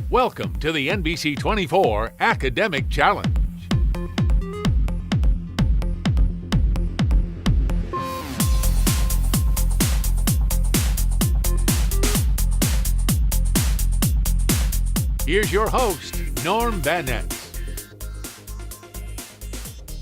Welcome to the NBC 24 Academic Challenge. Here's your host, Norm Bennett.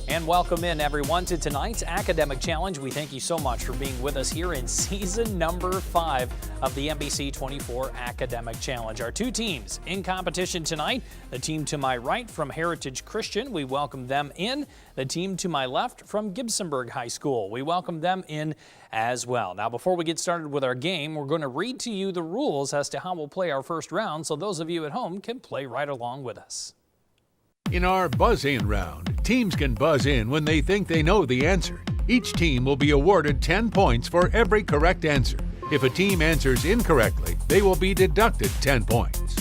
And welcome in, everyone, to tonight's Academic Challenge. We thank you so much for being with us here in season number 5 of the NBC 24 Academic Challenge. Our two teams in competition tonight, the team to my right from Heritage Christian, we welcome them in. The team to my left from Gibsonburg High School, we welcome them in as well. Now, before we get started with our game, we're going to read to you the rules as to how we'll play our first round so those of you at home can play right along with us. In our buzz-in round, teams can buzz in when they think they know the answer. Each team will be awarded 10 points for every correct answer. If a team answers incorrectly, they will be deducted 10 points.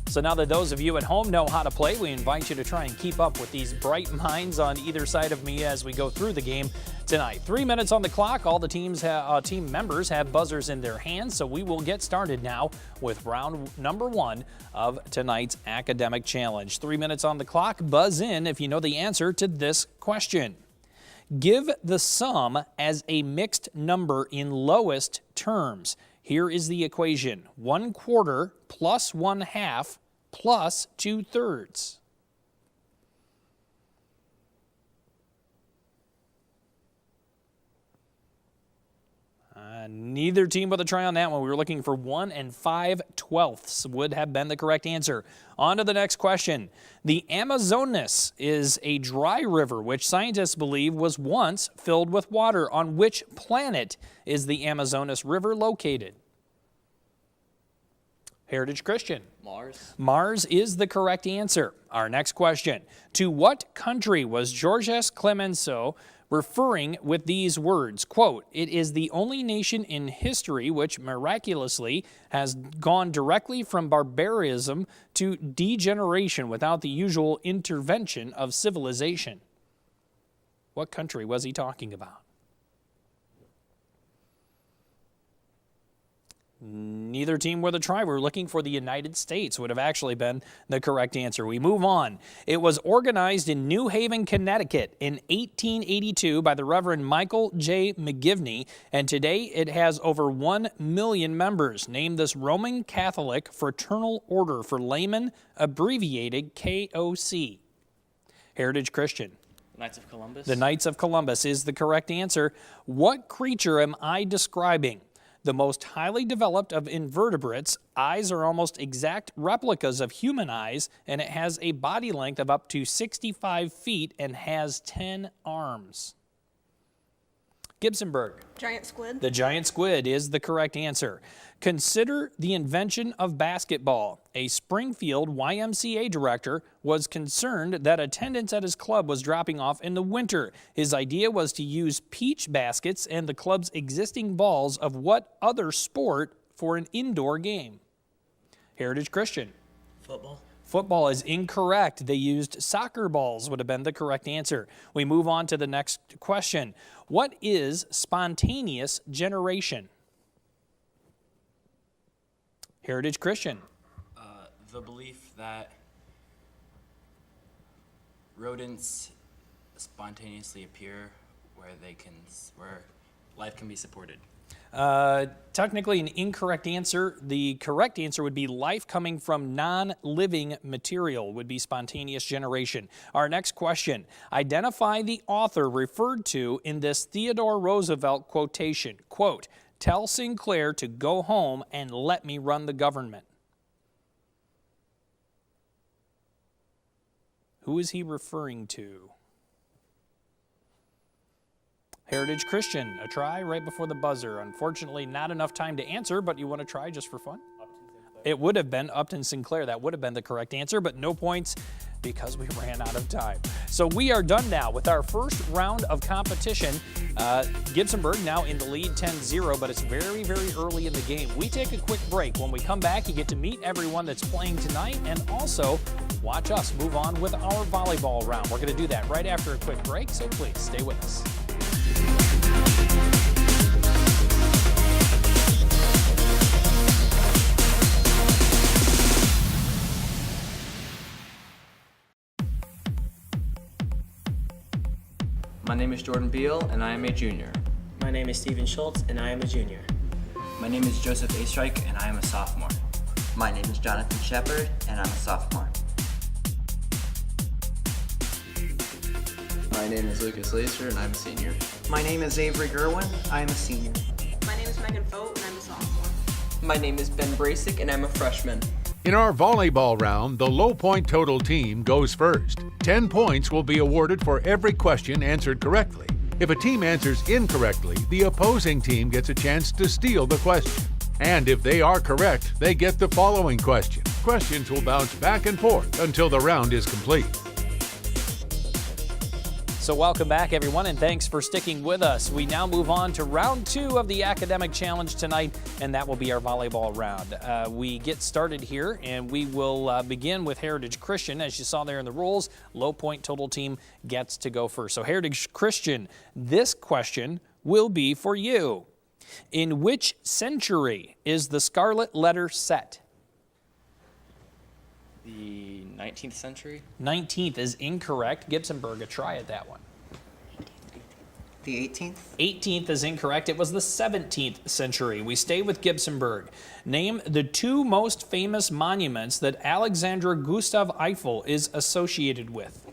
So now that those of you at home know how to play, we invite you to try and keep up with these bright minds on either side of me as we go through the game tonight. 3 minutes on the clock. All the team members have buzzers in their hands, so we will get started now with round number 1 of tonight's Academic Challenge. 3 minutes on the clock. Buzz in if you know the answer to this question. Give the sum as a mixed number in lowest terms. Here is the equation: 1/4 plus 1/2 plus 2/3. Neither team with a try on that one. We were looking for 1 5/12 would have been the correct answer. On to the next question. The Amazonas is a dry river which scientists believe was once filled with water. On which planet is the Amazonas River located? Heritage Christian. Mars. Mars is the correct answer. Our next question. To what country was Georges Clemenceau referring with these words? Quote, "It is the only nation in history which miraculously has gone directly from barbarism to degeneration without the usual intervention of civilization." What country was he talking about? Neither team with a try. We're looking for the United States would have actually been the correct answer. We move on. It was organized in New Haven, Connecticut in 1882 by the Reverend Michael J. McGivney, and today it has over 1 million members. Name this Roman Catholic fraternal order for laymen, abbreviated KOC. Heritage Christian. Knights of Columbus. The Knights of Columbus is the correct answer. What creature am I describing? The most highly developed of invertebrates, eyes are almost exact replicas of human eyes, and it has a body length of up to 65 feet and has 10 arms. Gibsonburg. Giant squid. The giant squid is the correct answer. Consider the invention of basketball. A Springfield YMCA director was concerned that attendance at his club was dropping off in the winter. His idea was to use peach baskets and the club's existing balls of what other sport for an indoor game? Heritage Christian. Football. Football is incorrect. They used soccer balls would have been the correct answer. We move on to the next question. What is spontaneous generation? Heritage Christian. The belief that rodents spontaneously appear where life can be supported. Technically an incorrect answer. The correct answer would be life coming from non-living material would be spontaneous generation. Our next question. Identify the author referred to in this Theodore Roosevelt quotation. Quote, "Tell Sinclair to go home and let me run the government." Who is he referring to? Heritage Christian, a try right before the buzzer. Unfortunately, not enough time to answer, but you want to try just for fun? It would have been Upton Sinclair. That would have been the correct answer, but no points because we ran out of time. So we are done now with our first round of competition. Gibsonburg now in the lead 10-0, but it's very, very early in the game. We take a quick break. When we come back, you get to meet everyone that's playing tonight and also watch us move on with our volleyball round. We're going to do that right after a quick break, so please stay with us. My name is Jordan Beal, and I am a junior. My name is Steven Schultz, and I am a junior. My name is Joseph Astrike, and I am a sophomore. My name is Jonathan Shepard, and I'm a sophomore. My name is Lucas Lacer, and I'm a senior. My name is Avery Gerwin. I am a senior. My name is Megan Fote, and I'm a sophomore. My name is Ben Brasic, and I'm a freshman. In our volleyball round, the low point total team goes first. 10 points will be awarded for every question answered correctly. If a team answers incorrectly, the opposing team gets a chance to steal the question. And if they are correct, they get the following question. Questions will bounce back and forth until the round is complete. So welcome back, everyone, and thanks for sticking with us. We now move on to round 2 of the academic challenge tonight, and that will be our volleyball round. We get started here, and we will begin with Heritage Christian. As you saw there in the rules, low point total team gets to go first. So Heritage Christian, this question will be for you. In which century is the Scarlet Letter set? The 19th century? 19th is incorrect. Gibsonburg, a try at that one. The 18th? 18th is incorrect. It was the 17th century. We stay with Gibsonburg. Name the 2 most famous monuments that Alexander Gustav Eiffel is associated with.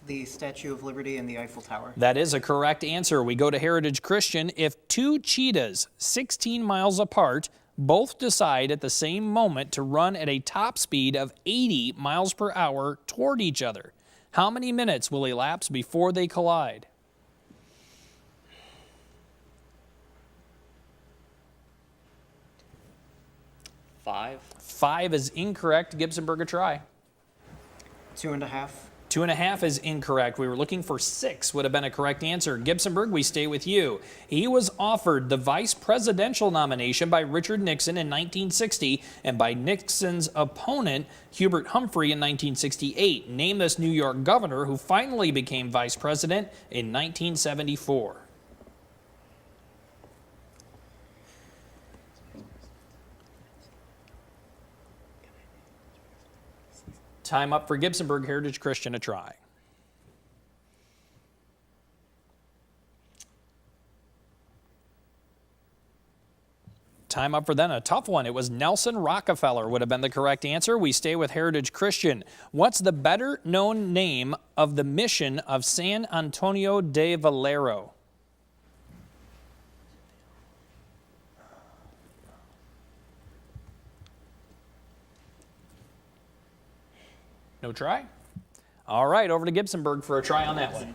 The Statue of Liberty and the Eiffel Tower. That is a correct answer. We go to Heritage Christian. If 2 cheetahs, 16 miles apart, both decide at the same moment to run at a top speed of 80 miles per hour toward each other, how many minutes will elapse before they collide? Five is incorrect. Gibsonburg, a try. 2.5. 2.5 is incorrect. We were looking for 6 would have been a correct answer. Gibsonburg, we stay with you. He was offered the vice presidential nomination by Richard Nixon in 1960 and by Nixon's opponent, Hubert Humphrey, in 1968. Name this New York governor who finally became vice president in 1974. Time up for Gibsonburg. Heritage Christian, a try. Time up for then a tough one. It was Nelson Rockefeller would have been the correct answer. We stay with Heritage Christian. What's the better known name of the mission of San Antonio de Valero? No try? All right, over to Gibsonburg for a try on that one.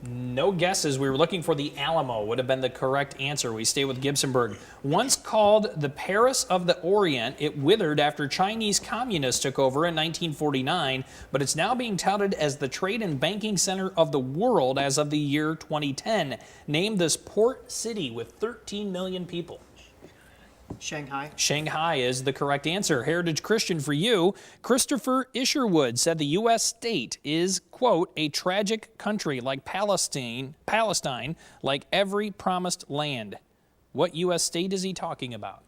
No guesses. We were looking for the Alamo would have been the correct answer. We stay with Gibsonburg. Once called the Paris of the Orient, it withered after Chinese communists took over in 1949, but it's now being touted as the trade and banking center of the world as of the year 2010. Name this port city with 13 million people. Shanghai. Shanghai is the correct answer. Heritage Christian for you. Christopher Isherwood said the U.S. state is, quote, a tragic country like Palestine, like every promised land. What U.S. state is he talking about?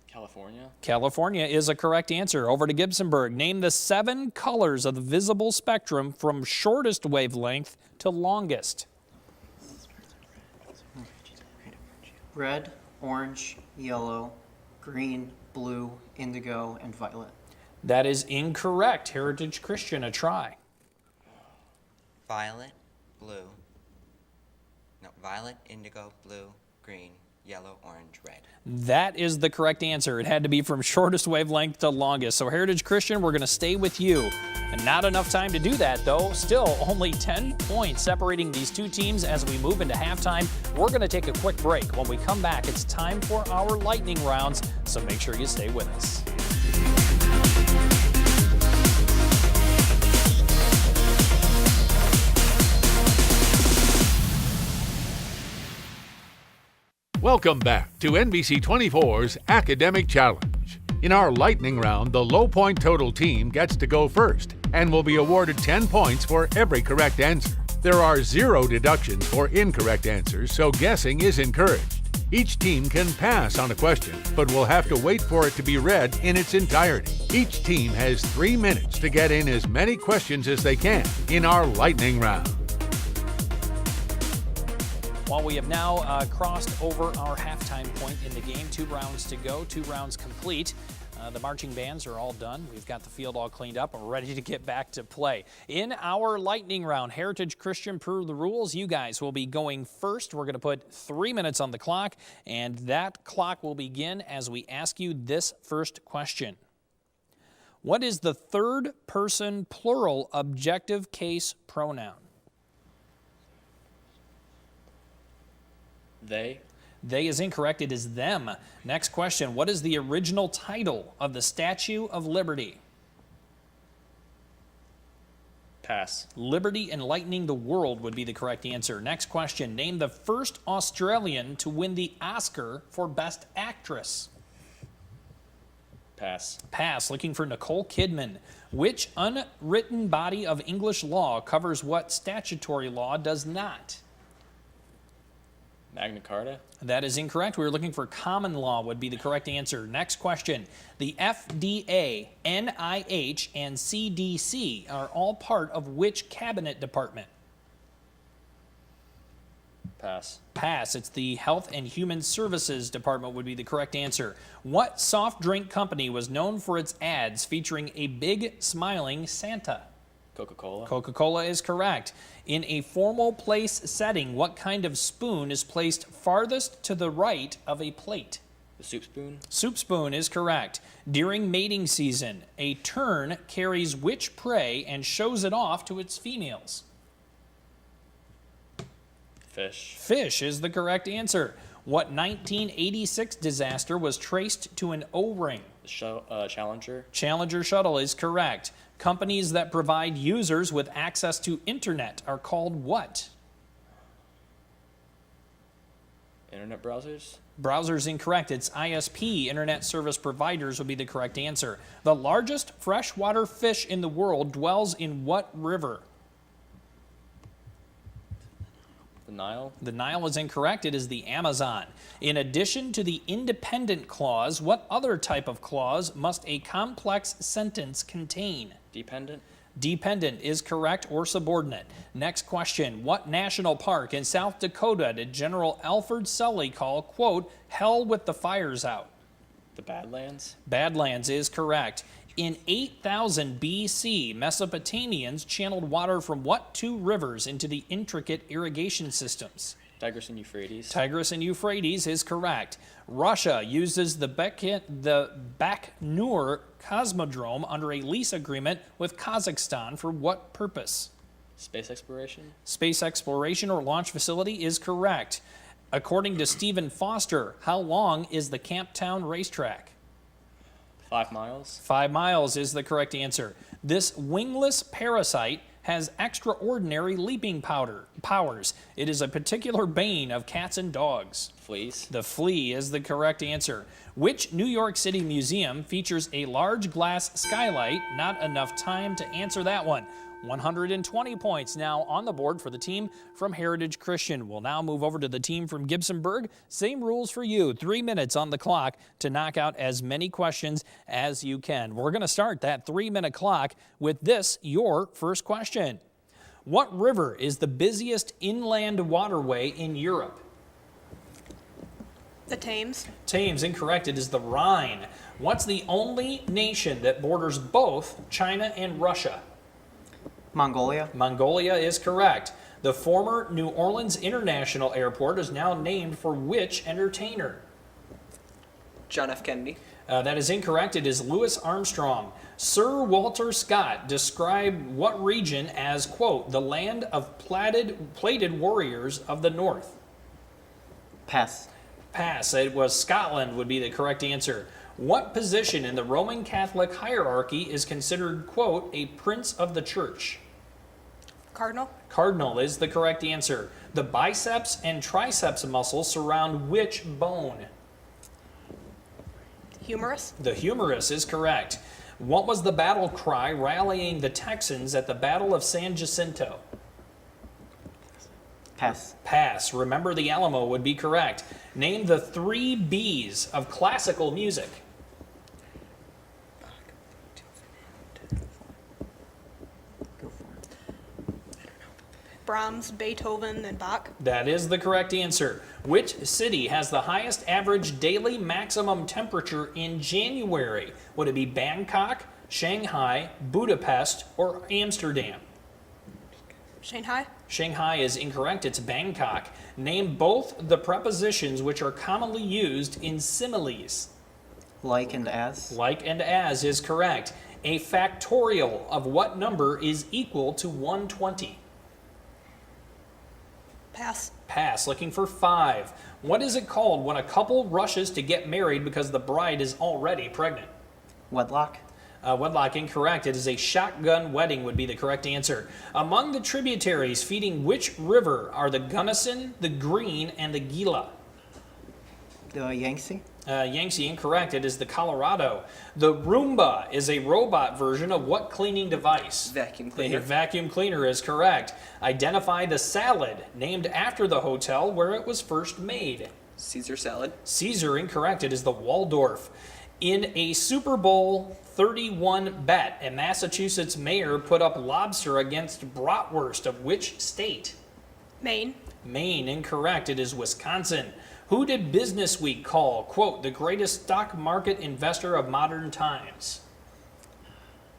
California? California is a correct answer. Over to Gibsonburg. Name the 7 colors of the visible spectrum from shortest wavelength to longest. Red, orange, yellow, green, blue, indigo, and violet. That is incorrect. Heritage Christian, a try. Violet, indigo, blue, green, yellow, orange, red. That is the correct answer. It had to be from shortest wavelength to longest. So Heritage Christian, we're going to stay with you. And not enough time to do that, though. Still, only 10 points separating these 2 teams as we move into halftime. We're going to take a quick break. When we come back, it's time for our lightning rounds, so make sure you stay with us. Welcome back to NBC 24's Academic Challenge. In our lightning round, the low point total team gets to go first and will be awarded 10 points for every correct answer. There are 0 deductions for incorrect answers, so guessing is encouraged. Each team can pass on a question, but will have to wait for it to be read in its entirety. Each team has 3 minutes to get in as many questions as they can in our lightning round. Well, we have now crossed over our halftime point in the game. 2 rounds to go, 2 rounds complete. The marching bands are all done. We've got the field all cleaned up and we're ready to get back to play. In our lightning round, Heritage Christian, per the rules, you guys will be going first. We're going to put 3 minutes on the clock, and that clock will begin as we ask you this first question. What is the third person plural objective case pronoun? They. They is incorrect. It is them. Next question. What is the original title of the Statue of Liberty? Pass. Liberty Enlightening the World would be the correct answer. Next question. Name the first Australian to win the Oscar for Best Actress. Pass. Pass. Looking for Nicole Kidman. Which unwritten body of English law covers what statutory law does not? Magna Carta. That is incorrect. We were looking for common law would be the correct answer. Next question. The FDA, NIH, and CDC are all part of which cabinet department? Pass. Pass. It's the Health and Human Services Department would be the correct answer. What soft drink company was known for its ads featuring a big smiling Santa? Coca-Cola. Coca-Cola is correct. In a formal place setting, what kind of spoon is placed farthest to the right of a plate? The soup spoon. Soup spoon is correct. During mating season, a tern carries which prey and shows it off to its females? Fish. Fish is the correct answer. What 1986 disaster was traced to an O-ring? The Challenger. Challenger shuttle is correct. Companies that provide users with access to internet are called what? Internet browsers. Browsers incorrect. It's ISP, Internet Service Providers, would be the correct answer. The largest freshwater fish in the world dwells in what river? The Nile. The Nile is incorrect. It is the Amazon. In addition to the independent clause, what other type of clause must a complex sentence contain? Dependent. Dependent is correct, or subordinate. Next question. What national park in South Dakota did General Alfred Sully call, quote, hell with the fires out? The Badlands. Badlands is correct. In 8000 BC, Mesopotamians channeled water from what 2 rivers into the intricate irrigation systems? Tigris and Euphrates. Tigris and Euphrates is correct. Russia uses the Bakhmur Cosmodrome under a lease agreement with Kazakhstan for what purpose? Space exploration. Space exploration or launch facility is correct. According to Stephen Foster, how long is the Camptown racetrack? 5 miles. 5 miles is the correct answer. This wingless parasite has extraordinary leaping powers. It is a particular bane of cats and dogs. Fleas. The flea is the correct answer. Which New York City museum features a large glass skylight? Not enough time to answer that one. 120 points now on the board for the team from Heritage Christian. We'll now move over to the team from Gibsonburg. Same rules for you. 3 minutes on the clock to knock out as many questions as you can. We're going to start that 3-minute clock with this, your first question. What river is the busiest inland waterway in Europe? The Thames. Thames, incorrect. It is the Rhine. What's the only nation that borders both China and Russia? Mongolia. Mongolia is correct. The former New Orleans International Airport is now named for which entertainer? John F. Kennedy. That is incorrect. It is Louis Armstrong. Sir Walter Scott described what region as, quote, the land of plated warriors of the north? Pass. Pass. It was Scotland would be the correct answer. What position in the Roman Catholic hierarchy is considered, quote, a prince of the church? Cardinal. Cardinal is the correct answer. The biceps and triceps muscles surround which bone? Humerus. The humerus is correct. What was the battle cry rallying the Texans at the Battle of San Jacinto? Pass. Pass. Remember the Alamo would be correct. Name the 3 B's of classical music. Go for it. Brahms, Beethoven, and Bach. That is the correct answer. Which city has the highest average daily maximum temperature in January? Would it be Bangkok, Shanghai, Budapest, or Amsterdam? Shanghai. Shanghai is incorrect. It's Bangkok. Name both the prepositions which are commonly used in similes. Like and as. Like and as is correct. A factorial of what number is equal to 120? Pass. Pass. Looking for 5. What is it called when a couple rushes to get married because the bride is already pregnant? Wedlock. Wedlock incorrect. It is a shotgun wedding would be the correct answer. Among the tributaries feeding which river are the Gunnison, the Green, and the Gila? The Yangtze. Yangtze incorrect. It is the Colorado. The Roomba is a robot version of what cleaning device? Vacuum A cleaner. vacuum cleaner is correct. Identify the salad named after the hotel where it was first made. Caesar salad. Caesar incorrect. It is the Waldorf. In a Super Bowl 31 bet, a Massachusetts mayor put up lobster against bratwurst of which state? Maine. Maine incorrect. It is Wisconsin. Who did Business Week call, quote, the greatest stock market investor of modern times?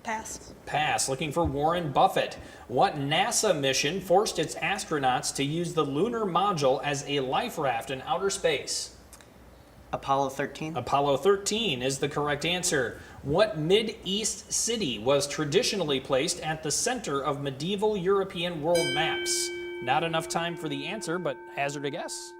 Pass. Pass. Looking for Warren Buffett. What NASA mission forced its astronauts to use the lunar module as a life raft in outer space? Apollo 13. Apollo 13 is the correct answer. What Mid-East city was traditionally placed at the center of medieval European world maps? Not enough time for the answer, but hazard a guess.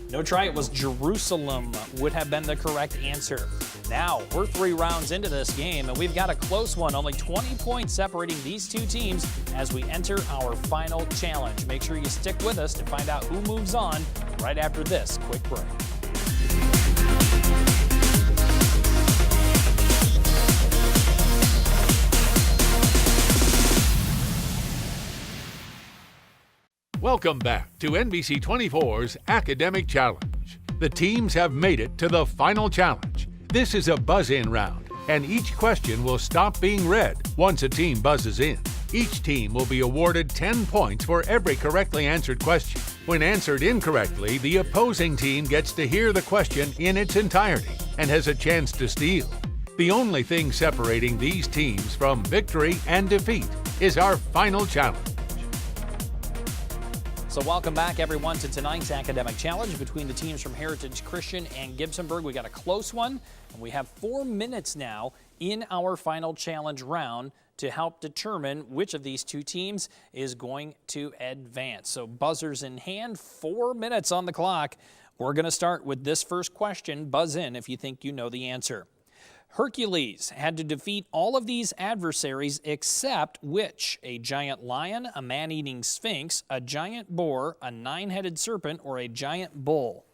No try, it was Jerusalem would have been the correct answer. Now, we're 3 rounds into this game, and we've got a close one, only 20 points separating these 2 teams as we enter our final challenge. Make sure you stick with us to find out who moves on right after this quick break. Welcome back to NBC 24's Academic Challenge. The teams have made it to the final challenge. This is a buzz-in round, and each question will stop being read once a team buzzes in. Each team will be awarded 10 points for every correctly answered question. When answered incorrectly, the opposing team gets to hear the question in its entirety and has a chance to steal. The only thing separating these teams from victory and defeat is our final challenge. So welcome back, everyone, to tonight's academic challenge between the teams from Heritage Christian and Gibsonburg. We got a close one, and we have 4 minutes now in our final challenge round to help determine which of these 2 teams is going to advance. So buzzers in hand, 4 minutes on the clock. We're going to start with this first question. Buzz in if you think you know the answer. Hercules had to defeat all of these adversaries except which? A giant lion, a man-eating sphinx, a giant boar, a 9-headed serpent, or a giant bull?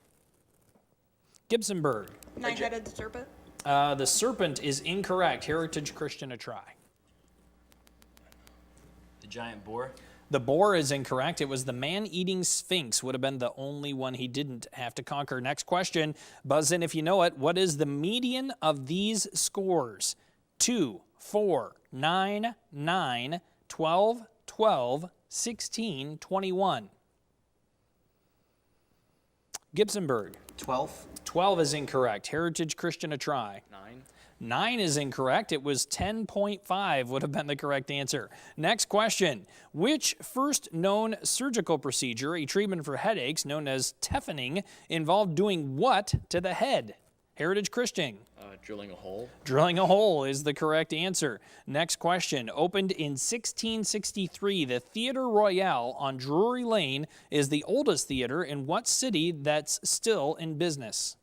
Gibsonburg. 9-headed serpent. The serpent is incorrect. Heritage Christian, a try. The giant boar. The boar is incorrect. It was the man-eating sphinx would have been the only one he didn't have to conquer. Next question. Buzz in if you know it. What is the median of these scores? 2, 4, 9, 9, 12, 12, 16, 21. Gibsonburg. 12. 12 is incorrect. Heritage Christian, a try. 9. 9 is incorrect. It was 10.5 would have been the correct answer. Next question. Which first known surgical procedure, a treatment for headaches known as tephaning, involved doing what to the head? Heritage Christian. Drilling a hole. Drilling a hole is the correct answer. Next question. Opened in 1663, the Theatre Royal on Drury Lane is the oldest theater in what city that's still in business?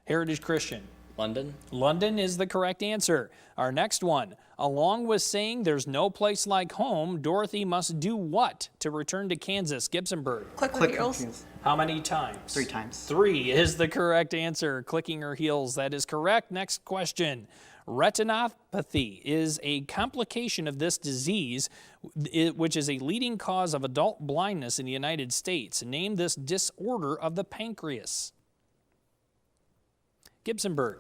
Heritage Christian. London. London is the correct answer. Our next one. Along with saying there's no place like home, Dorothy must do what to return to Kansas? Gibsonburg. Click Click her heels. confused. How many times? 3 times. 3 is the correct answer. Clicking her heels. That is correct. Next question. Retinopathy is a complication of this disease, which is a leading cause of adult blindness in the United States. Name this disorder of the pancreas. Gibsonburg.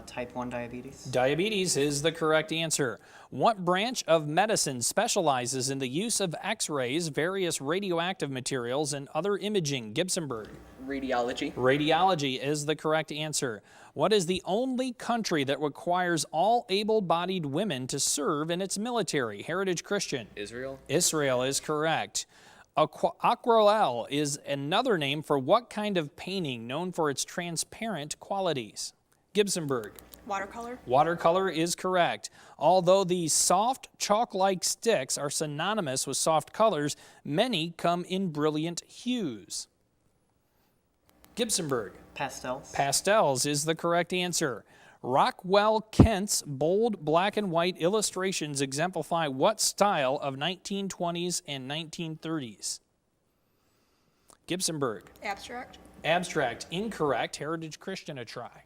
Type 1 diabetes. Diabetes is the correct answer. What branch of medicine specializes in the use of X-rays, various radioactive materials, and other imaging? Gibsonburg. Radiology. Radiology is the correct answer. What is the only country that requires all able-bodied women to serve in its military? Heritage Christian. Israel. Israel is correct. Aquarelle is another name for what kind of painting known for its transparent qualities? Gibsonburg. Watercolor. Watercolor is correct. Although these soft, chalk-like sticks are synonymous with soft colors, many come in brilliant hues. Gibsonburg. Pastels. Pastels is the correct answer. Rockwell Kent's bold black and white illustrations exemplify what style of 1920s and 1930s? Gibsonburg. Abstract. Abstract, incorrect. Heritage Christian, a try.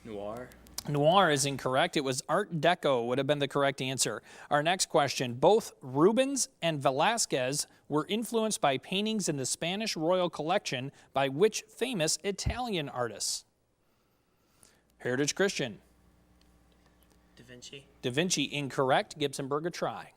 Noir. Noir is incorrect. It was Art Deco would have been the correct answer. Our next question. Both Rubens and Velázquez were influenced by paintings in the Spanish royal collection by which famous Italian artists? Heritage Christian. Da Vinci. Da Vinci, incorrect. Gibsonburg, a try.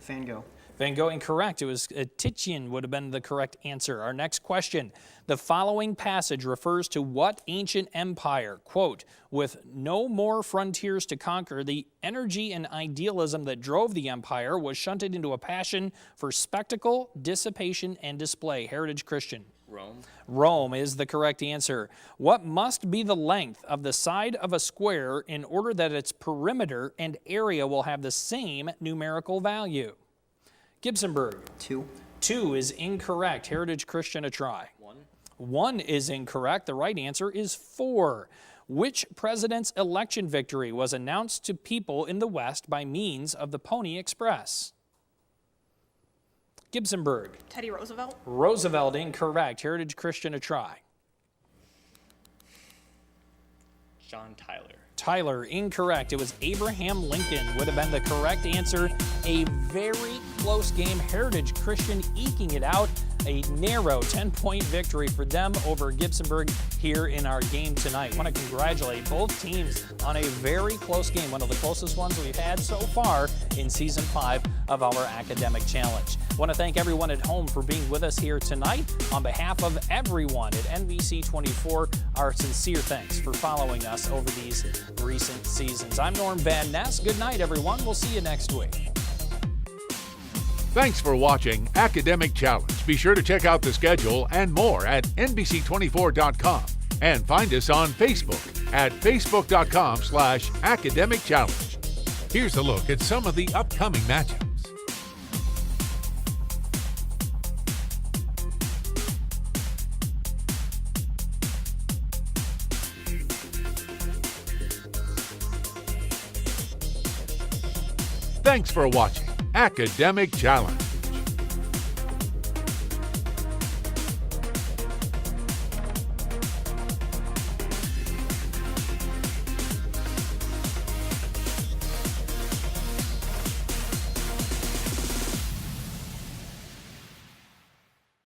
Van Gogh. Van Gogh, incorrect. It was Titian would have been the correct answer. Our next question. The following passage refers to what ancient empire? Quote, with no more frontiers to conquer, the energy and idealism that drove the empire was shunted into a passion for spectacle, dissipation, and display. Heritage Christian. Rome. Rome is the correct answer. What must be the length of the side of a square in order that its perimeter and area will have the same numerical value? Gibsonburg. 2. 2 is incorrect. Heritage Christian, a try. 1. 1 is incorrect. The right answer is 4. Which president's election victory was announced to people in the West by means of the Pony Express? Gibsonburg. Teddy Roosevelt. Roosevelt, incorrect. Heritage Christian, a try. John Tyler. Tyler, incorrect. It was Abraham Lincoln would have been the correct answer. A very close game. Heritage Christian eking it out. A narrow 10-point victory for them over Gibsonburg here in our game tonight. I want to congratulate both teams on a very close game, one of the closest ones we've had so far in Season 5 of our Academic Challenge. I want to thank everyone at home for being with us here tonight. On behalf of everyone at NBC 24, our sincere thanks for following us over these recent seasons. I'm Norm Van Ness. Good night, everyone. We'll see you next week. Thanks for watching Academic Challenge. Be sure to check out the schedule and more at NBC24.com and find us on Facebook at Facebook.com/Academic Challenge. Here's a look at some of the upcoming matchups. Thanks for watching Academic Challenge.